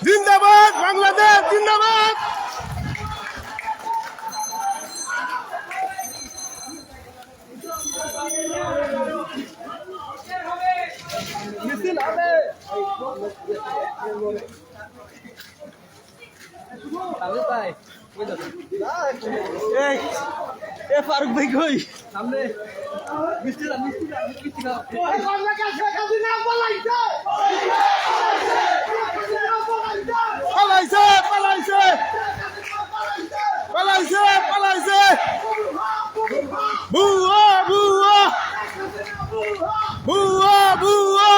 জিন্দাবাদ বাংলাদেশ, জিন্দাবাদ। মিছিল হবে। ফারুক ভাই কই সামনে পালাইছে পালাইছে পালাইছে পালাইছে বুয়া বুয়া বুয়া বুয়া